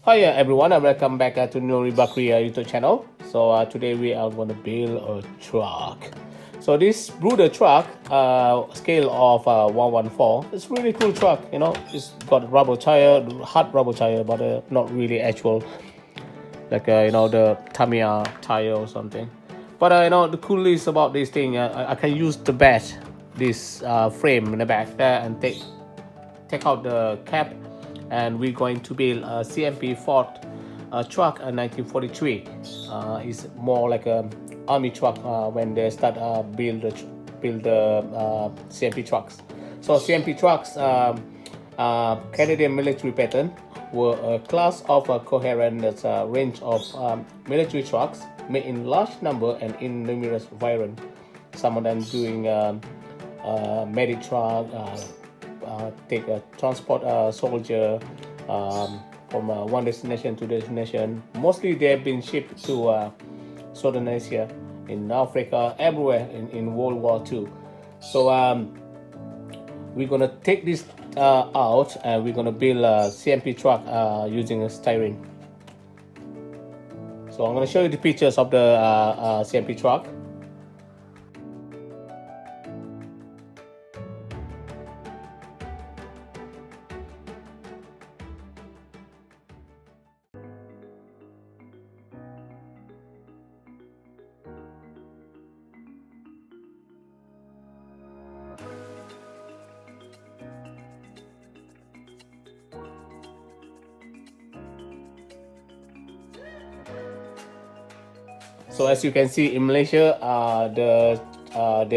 Hi everyone and welcome back to Nuri Bakri YouTube channel. So today we are going to build a truck. So this brooder truck, scale of 114, it's really cool truck. You know, it's got rubber tire, hard rubber tire, but not really actual like the Tamiya tire or something. But the coolest about this thing, I can use the back, this frame in the back there, and take out the cap, and we're going to build a CMP Ford truck in 1943. It's more like a army truck when they start build the CMP trucks. So CMP trucks, Canadian military pattern, were a class of a coherent range of military trucks made in large number and in numerous variants. Some of them doing medic truck, take a transport soldier from one destination to destination. Mostly they have been shipped to Southern Asia, in Africa, everywhere in World War II. So we're gonna take this out, and we're gonna build a CMP truck using a styrene. So I'm gonna show you the pictures of the CMP truck. So as you can see in Malaysia,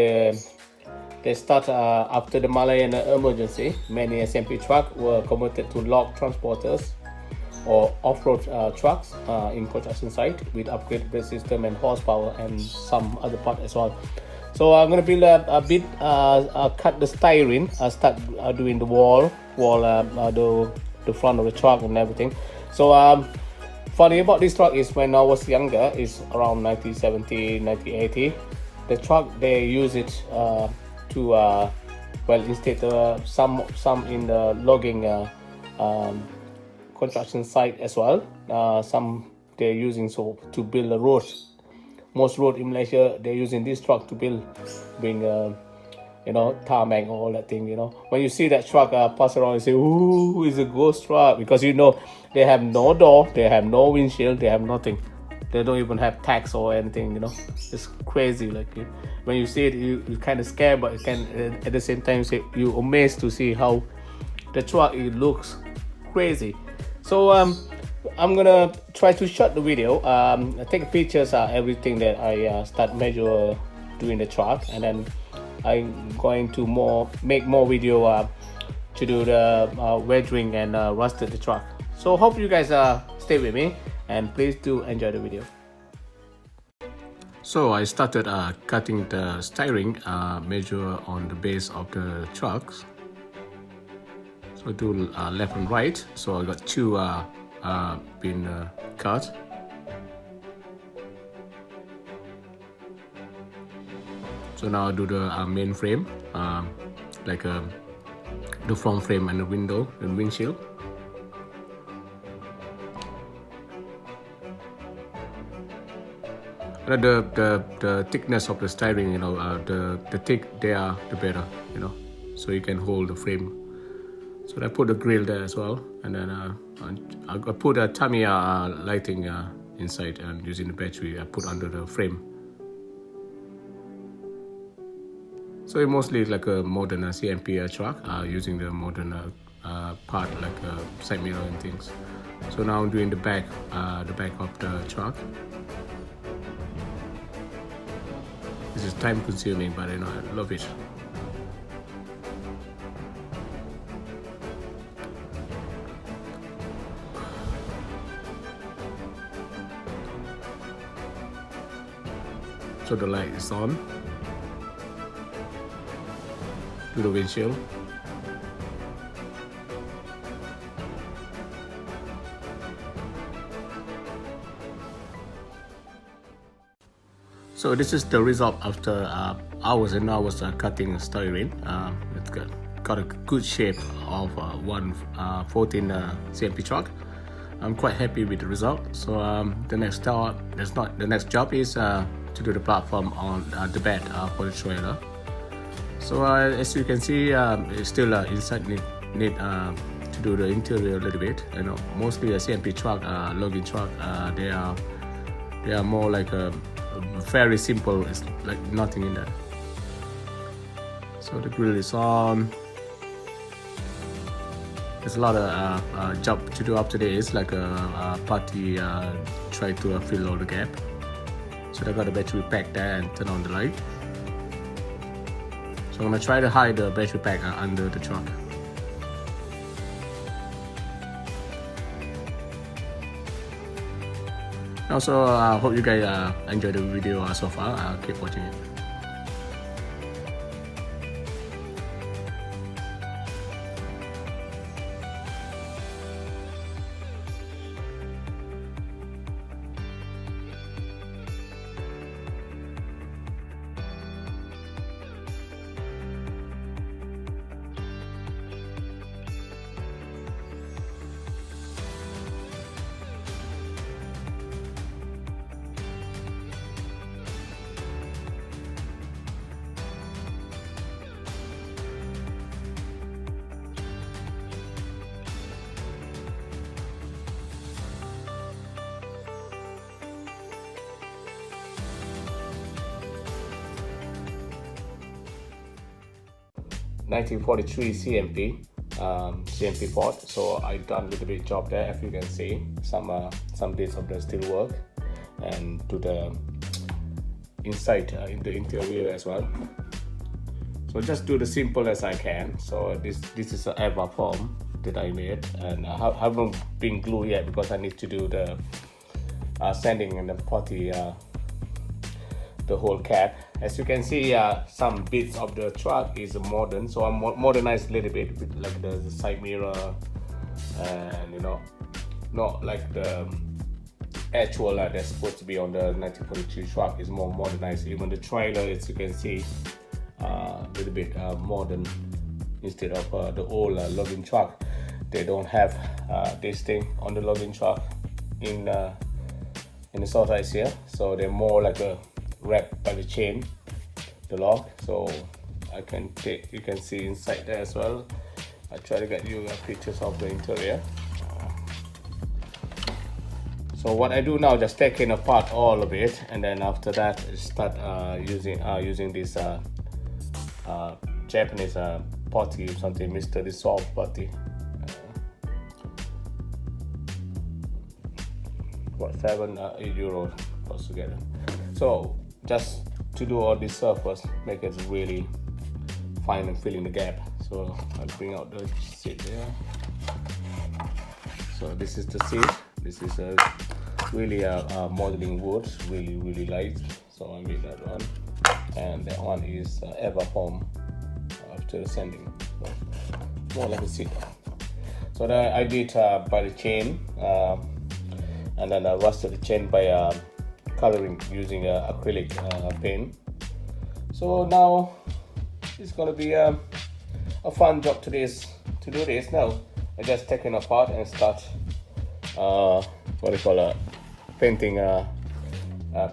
they start after the Malaysian emergency. Many SMP trucks were converted to log transporters or off-road trucks in construction site with upgraded brake system and horsepower and some other part as well. So I'm gonna build a bit, cut the styrene, start doing the wall, the front of the truck and everything. So funny about this truck is when I was younger, is around 1970, 1980. The truck, they use it to well, instead some in the logging construction site as well. Some they're using to build a road. Most road in Malaysia, they're using this truck to bring tarmac, all that thing. When you see that truck pass around, you say, "Ooh, it's a ghost truck," because they have no door, they have no windshield, they have nothing. They don't even have tags or anything. It's crazy. Like when you see it, you kind of scared, but at the same time you're amazed to see how the truck, it looks crazy. So I'm gonna try to shot the video, take pictures, everything that I start measure doing the truck, and then I'm going to make more video to do the weathering and rusted the truck. So hope you guys stay with me, and please do enjoy the video. So I started cutting the styrene, measure on the base of the trucks. So I do left and right. So I got two been cut. So now I do the main frame, like the front frame and the window and windshield. The thickness of the styrene, the thick they are, the better, so you can hold the frame. So I put the grill there as well, and then I put a Tamiya lighting inside, and using the battery I put under the frame. So it mostly like a modern CMP truck, using the modern part like side mirror and things. So now I'm doing the back of the truck. This is time consuming, but I love it. So the light is on. To the windshield. So this is the result after hours and hours cutting styrene. It's got a good shape of 114 CMP truck. I'm quite happy with the result. So the next job is to do the platform on the bed for the trailer. So as you can see, it's still inside need to do the interior a little bit. You know, mostly a CMP truck, logging truck, they are more like a very simple. It's like nothing in there. So the grill is on. There's a lot of job to do up today. It's like a party try to fill all the gap. So I got the battery pack there and turn on the light. So I'm gonna try to hide the battery pack under the truck. Also, I hope you guys enjoy the video so far. Keep watching it. (1943) CMP Ford. So I done a little bit job there. If you can see some bits of the steel work and to the inside in the interior as well. So just do the simple as I can. So this is an EVA form that I made, and I haven't been glued yet because I need to do the sanding and the putty the whole cap. As you can see, some bits of the truck is modern, so I'm modernized a little bit with like the side mirror, and you know, not like the actual that's supposed to be on the 1942 truck is more modernized. Even the trailer, as you can see, a little bit modern instead of the old logging truck. They don't have this thing on the logging truck in the South Asia, so they're more like a wrapped by the chain, the log. So you can see inside there as well. I try to get you pictures of the interior. So what I do now, just taking apart all of it, and then after that start using this Japanese putty, something Mr. Dissolve putty. What, €7 altogether. So just to do all this surface, make it really fine and fill in the gap. So I'll bring out the seat there. So this is the seat. This is a really modeling wood, really light. So I made that one, and that one is EVA foam after the sanding. So more like a seat. So that I did by the chain, and then I rusted the chain by coloring using acrylic paint. So now it's gonna be a fun job to do this. Now I just take it apart and start painting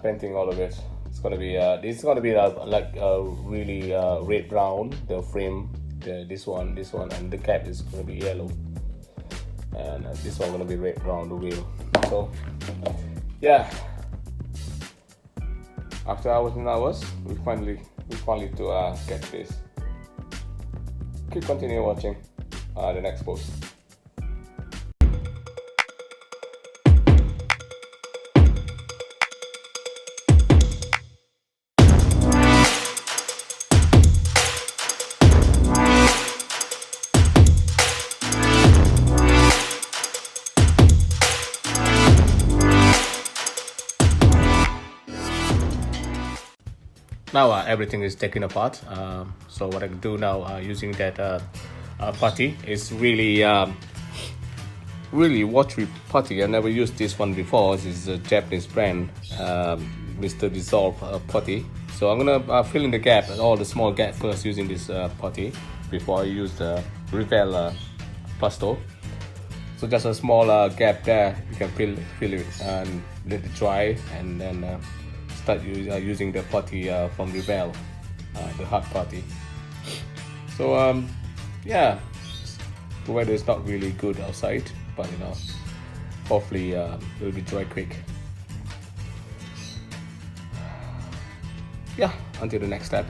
painting all of it. It's gonna be this is gonna be like really red brown, the frame, this one, and the cap is gonna be yellow, and this one gonna be red brown, the wheel. So yeah, after hours and hours, we finally to get this. Continue watching the next post. Now everything is taken apart. So what I can do now using that putty is really watery putty. I never used this one before. This is a Japanese brand, Mr. Dissolve putty. So I'm gonna fill in the gap, all the small gap first using this putty before I use the Revel Pasto. So just a small gap there, you can fill it and let it dry, and then start using the putty from Revell, the hard putty. So yeah, the weather is not really good outside, but you know, hopefully it will be dry quick. Yeah, until the next step.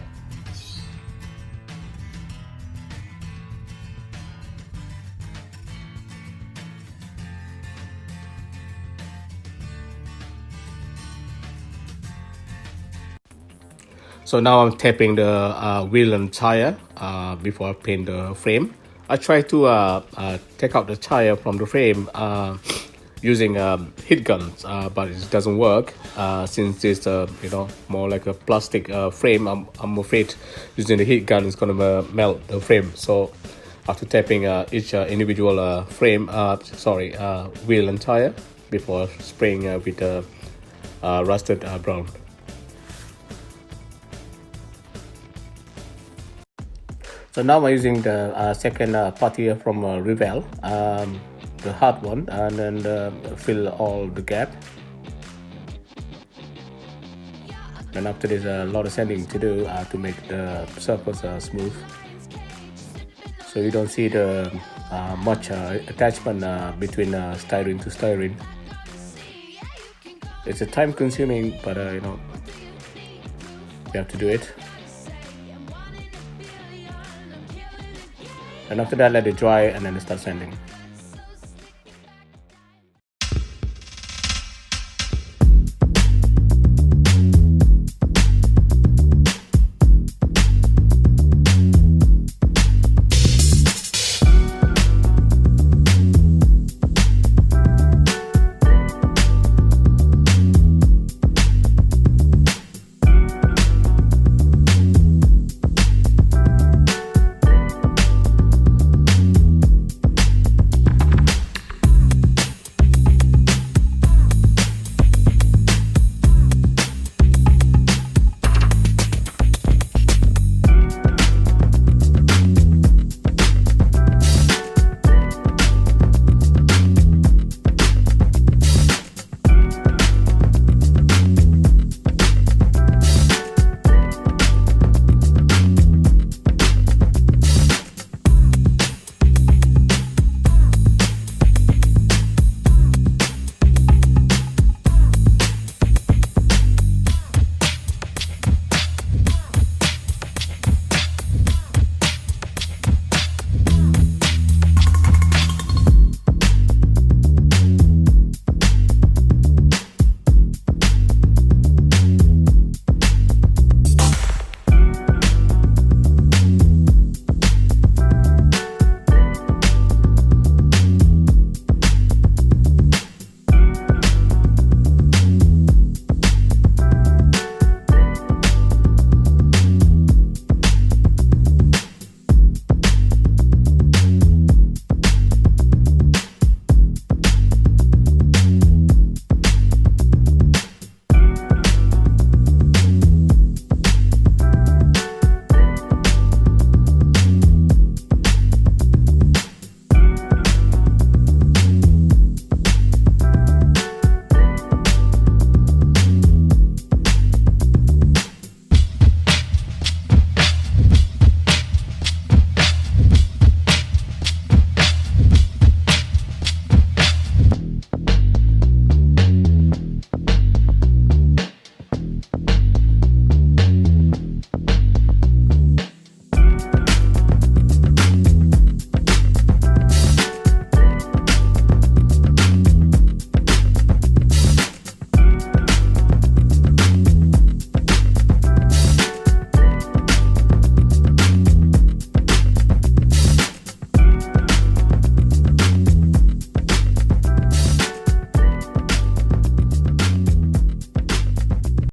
So now I'm tapping the wheel and tire before I paint the frame. I try to take out the tire from the frame using heat guns, but it doesn't work since it's you know, more like a plastic frame. I'm afraid using the heat gun is gonna melt the frame. So after tapping each individual frame, wheel and tire before spraying with rusted brown. So now I'm using the second putty from Revell, the hard one, and then fill all the gap. And after there's a lot of sanding to do to make the surface smooth, so you don't see the much attachment between styrene to styrene. It's a time consuming, but you know, you have to do it. And after that, let it dry and then start sanding.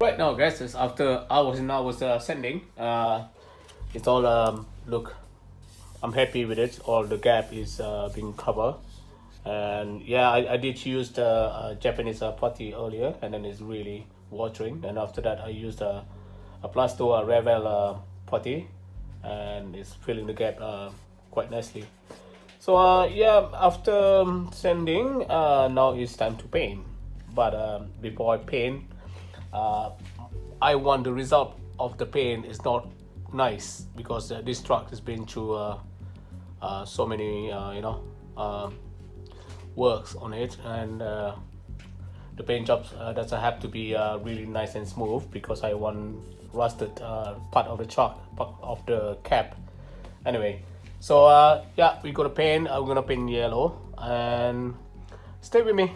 Right now, guys, it's after hours and hours sanding. It's all look. I'm happy with it. All the gap is being covered, and yeah, I did use the Japanese putty earlier, and then it's really watering. And after that, I used a Plasto Revell putty, and it's filling the gap quite nicely. So yeah, after sanding, now it's time to paint. But before I paint, uh, I want the result of the paint is not nice, because this truck has been through so many works on it, and the paint jobs doesn't have to be really nice and smooth, because I want rusted part of the truck, part of the cap. Anyway, so yeah, we're gonna paint. I'm gonna paint yellow, and stay with me.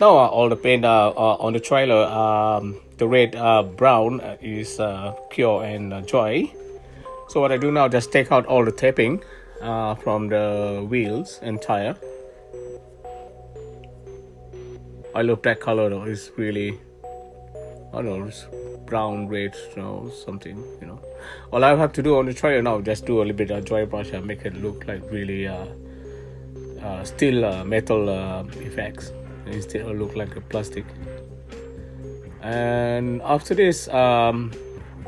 Now all the paint on the trailer, the red brown is pure and dry. So what I do now, just take out all the taping from the wheels and tire. I love that color though. It's really, I don't know, it's brown, red, something, All I have to do on the trailer now, just do a little bit of dry brush and make it look like really still metal effects. It still look like a plastic. And after this, I'm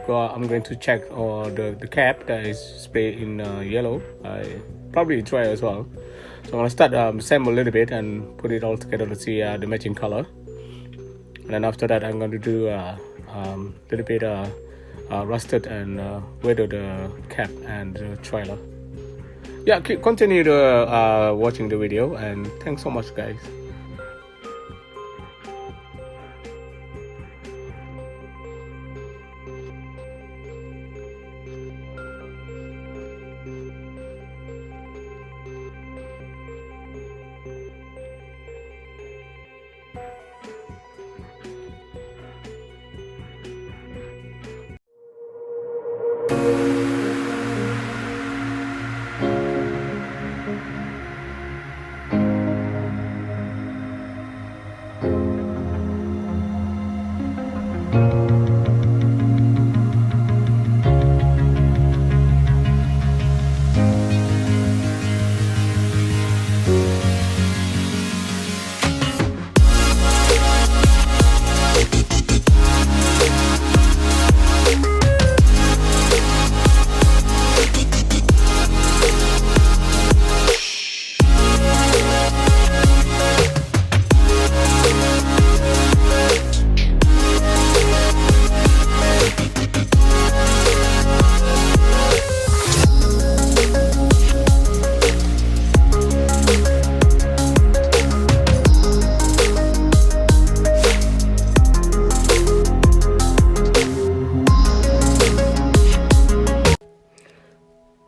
going to check the cap that is sprayed in yellow. I probably dry as well. So I'm gonna start assemble a little bit and put it all together to see the matching color. And then after that, I'm going to do a little bit rusted and weather the cap and the trailer. Yeah, continue to watching the video, and thanks so much, guys.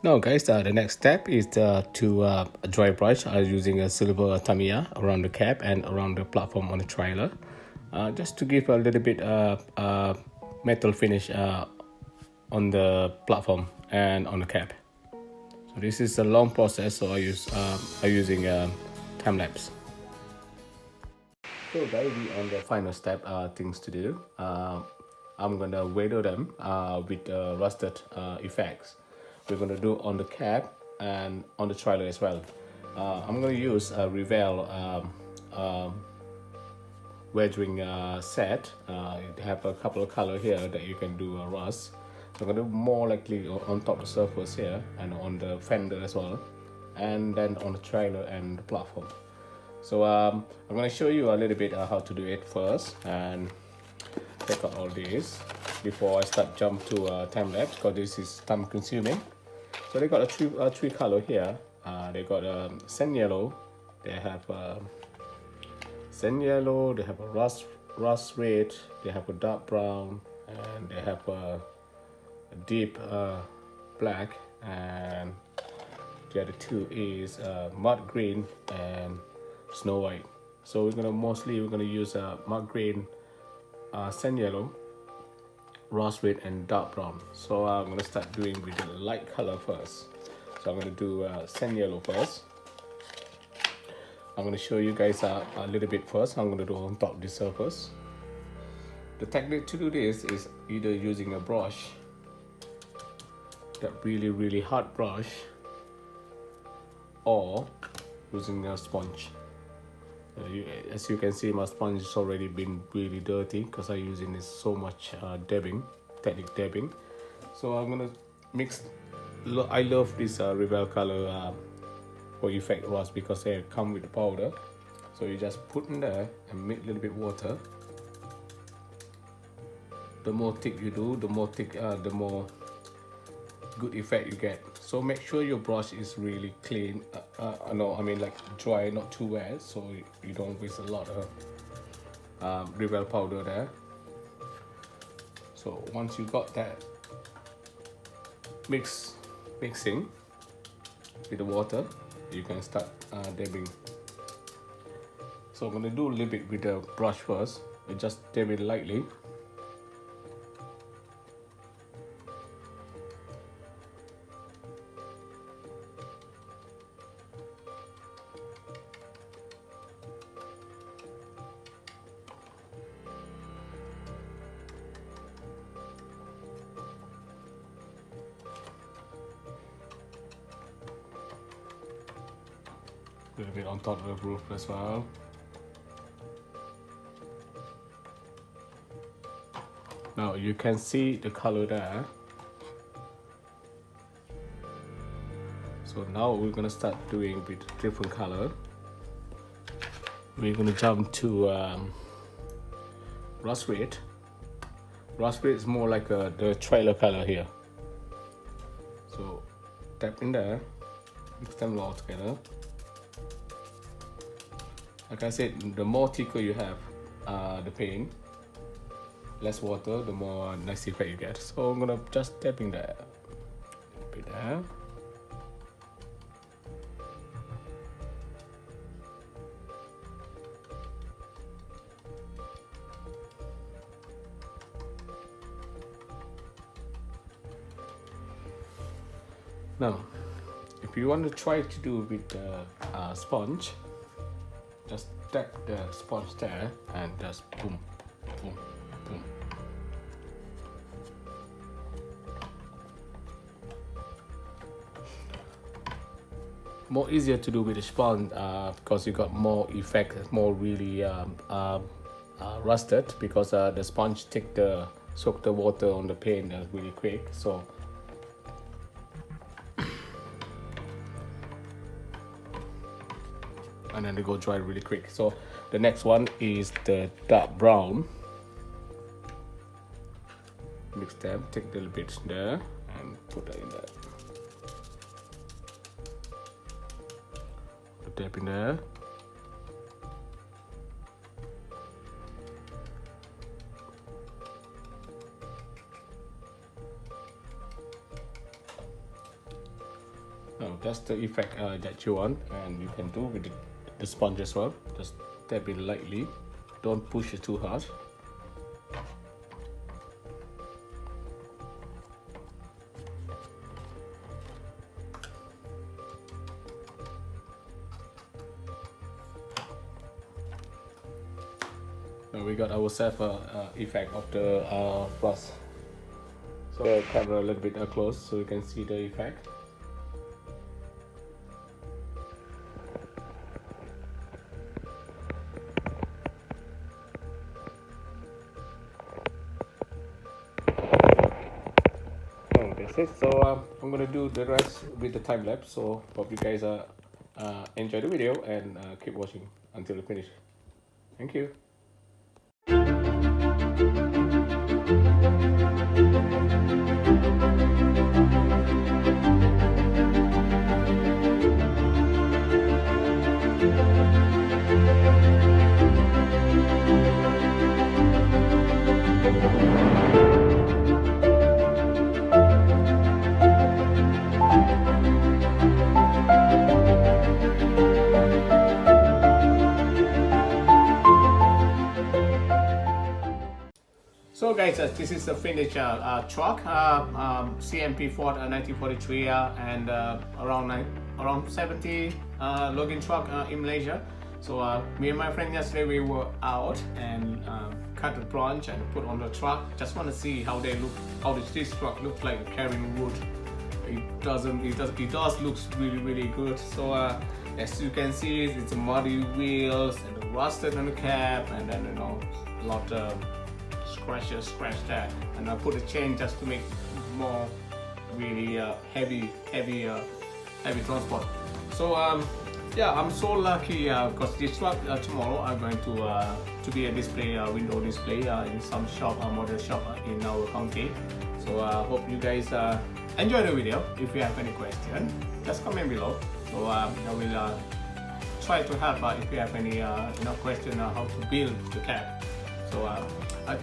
Now guys, the next step is to dry brush using a silver Tamiya around the cap and around the platform on the trailer, just to give a little bit metal finish on the platform and on the cap. So this is a long process, so I'm using time lapse. So guys, we on the final step, things to do. I'm gonna weather them with rusted effects. We're gonna do on the cap and on the trailer as well. I'm gonna use a Revell weathering set. It have a couple of color here that you can do a rust. So I'm going to do more likely on top of the surface here and on the fender as well, and then on the trailer and the platform. So I'm going to show you a little bit how to do it first and take out all this before I start jump to time lapse, because this is time consuming. So they got a three color here. They got sand yellow, they have sand yellow, they have a rust red, they have a dark brown, and they have a deep black, and the other two is mud green and snow white. So we're gonna use mud green, sand yellow, rust red, and dark brown. So I'm gonna start doing with the light color first. So I'm gonna do sand yellow first. I'm gonna show you guys a little bit first. I'm gonna do on top of the surface. The technique to do this is either using a brush, that really hard brush, or using a sponge. As you can see, my sponge has already been really dirty because I'm using this so much technique dabbing. So I'm gonna mix. I love this Rebel color for effect rust because they come with the powder. So you just put in there and mix a little bit water. The more thick you do, the more good effect you get. So make sure your brush is really clean. Like dry, not too wet, so you don't waste a lot of Rebel powder there. So once you got that mixing with the water, you can start dabbing. So I'm gonna do a little bit with the brush first. I just dab it lightly. A little bit on top of the roof as well. Now you can see the color there. So now we're gonna start doing with different color. We're gonna jump to rust red. Rust red is more like the trailer color here. So tap in there, mix them all together. Like I said, the more thicker you have the paint, less water, the more nice effect you get. So I'm gonna just tap in there, a bit there. Now, if you want to try to do with the sponge, just tap the sponge there and just boom, boom, boom. More easier to do with the sponge because you got more effect, more really rusted, because the sponge soak the water on the paint really quick. So and then they go dry really quick. So the next one is the dark brown. Mix them, take a little bit there and put that in there. Put that in there. Now that's the effect that you want, and you can do with the sponge as well. Just tap it lightly, don't push it too hard. Now we got ourselves effect of the rust. So the camera a little bit close so you can see the effect. it. So I'm gonna do the rest with the time lapse. So hope you guys enjoy the video and keep watching until the finish. Thank you. So guys, this is the finished truck, CMP Ford 1943 and around 70 login truck in Malaysia. So me and my friend yesterday we were out and cut the branch and put on the truck. Just want to see how they look, how this truck looks like carrying wood. It does looks really good. So as you can see, it's muddy wheels and rusted on the cap, and then a lot of scratch that, and I put a chain just to make more really heavy transport. So yeah, I'm so lucky because this truck tomorrow I'm going to be a display, window display in some shop, model shop in our county. So hope you guys enjoy the video. If you have any question, just comment below. So I will try to help if you have any question how to build the cab. So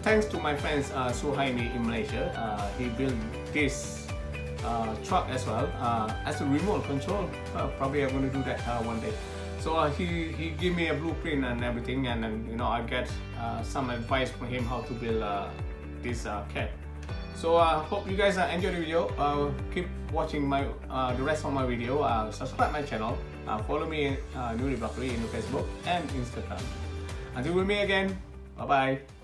thanks to my friends Suhaimi in Malaysia, he built this truck as well as a remote control. Probably I'm going to do that one day. So he gave me a blueprint and everything, and then I get some advice from him how to build this cab. So hope you guys enjoy the video. Keep watching my the rest of my video. Subscribe my channel. Follow me Nuri Bakri in Facebook and Instagram. Until we meet again. Bye bye.